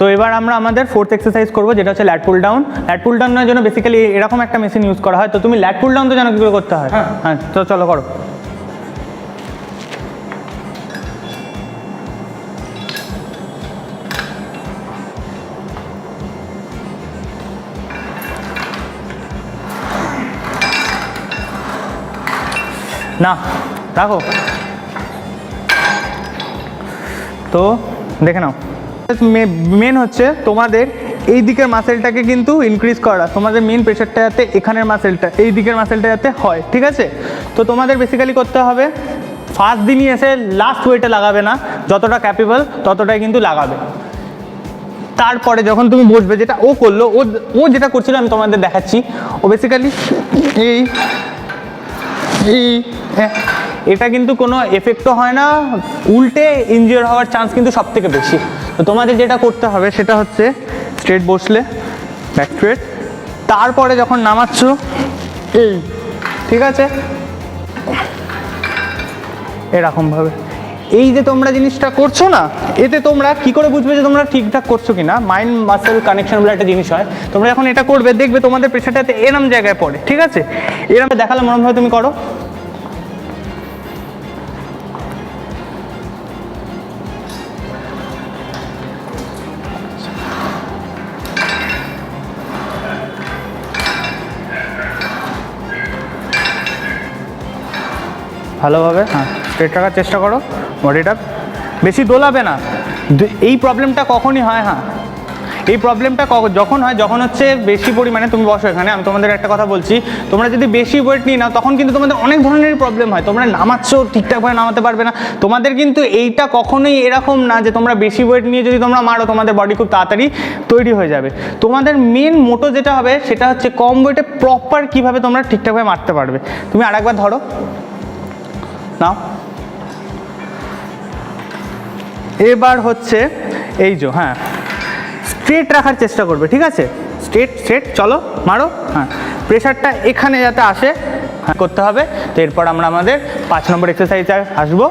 তো এবার আমরা আমাদের ফোর্থ এক্সারসাইজ করবো, যেটা হচ্ছে ল্যাট পুল ডাউন। ল্যাট পুল ডাউনের জন্য বেসিক্যালি এরকম একটা মেশিন ইউজ করা হয়। তো তুমি ল্যাট পুল ডাউন তো জানো কী করে করতে হয়? হ্যাঁ, তো চলো করো। না রাখো। তো দেখে নাও, মেন হচ্ছে তোমাদের এই দিকের মাসেলটাকে কিন্তু ইনক্রিজ করা, তোমাদের মেন প্রেশারটা যাতে এখানের মাসেলটা, এই দিকের মাসেলটা যাতে হয়, ঠিক আছে? তো তোমাদের বেসিক্যালি করতে হবে, ফার্স্ট দিনই এসে লাস্ট ওয়েটে লাগাবে না, যতটা ক্যাপেবল ততটাই কিন্তু লাগাবে। তারপরে যখন তুমি বসবে, যেটা ও করলো, ও যেটা করছিল আমি তোমাদের দেখাচ্ছি, ও বেসিক্যালি এটা কিন্তু কোনো এফেক্টও হয় না, উল্টে ইনজিওর হওয়ার চান্স কিন্তু সব থেকে বেশি। তো তোমাদের যেটা করতে হবে সেটা হচ্ছে স্ট্রেট বসলে ব্যাক স্ট্রেট, তারপরে যখন নামাচ্ছ এই, ঠিক আছে, এরকমভাবে। এই যে তোমরা জিনিসটা করছো না, এতে তোমরা কি করে বুঝবে যে তোমরা ঠিকঠাক করছো কিনা? মাইন্ড মাসেল কানেকশন বলে একটা জিনিস হয়, তোমরা যখন এটা করবে দেখবে তোমাদের প্রেশারটাতে এরম জায়গায় পড়ে, ঠিক আছে? এরম দেখালে মরমভাবে তুমি করো। ভালোভাবে, হ্যাঁ, স্ট্রেট রাখার চেষ্টা করো, বডিটা বেশি দোলাবে না। এই প্রবলেমটা কখনই হয়, হ্যাঁ, এই প্রবলেমটা যখন হয়, যখন হচ্ছে বেশি পরিমাণে, তুমি বসো এখানে, আমি তোমাদের একটা কথা বলছি, তোমরা যদি বেশি ওয়েট নিয়ে নাও তখন কিন্তু তোমাদের অনেক ধরনের প্রবলেম হয়, তোমরা নামাচ্ছ ঠিকঠাকভাবে নামাতে পারবে না। তোমাদের কিন্তু এইটা কখনোই এরকম না যে তোমরা বেশি ওয়েট নিয়ে যদি তোমরা মারো তোমাদের বডি খুব তাড়াতাড়ি তৈরি হয়ে যাবে। তোমাদের মেন মোটো যেটা হবে সেটা হচ্ছে কম ওয়েটে প্রপার কীভাবে তোমরা ঠিকঠাকভাবে মারতে পারবে। তুমি আরেকবার ধরো, নাও। এবার হচ্ছে এই যে, হ্যাঁ, স্ট্রেট রাখার চেষ্টা করবে, ঠিক আছে? স্ট্রেট স্ট্রেট, চলো মারো, হ্যাঁ, প্রেশারটা এখানে যাতে আসে, হ্যাঁ, করতে হবে। তো এরপর আমরা আমাদের 5 নম্বর এক্সারসাইজে আসবো।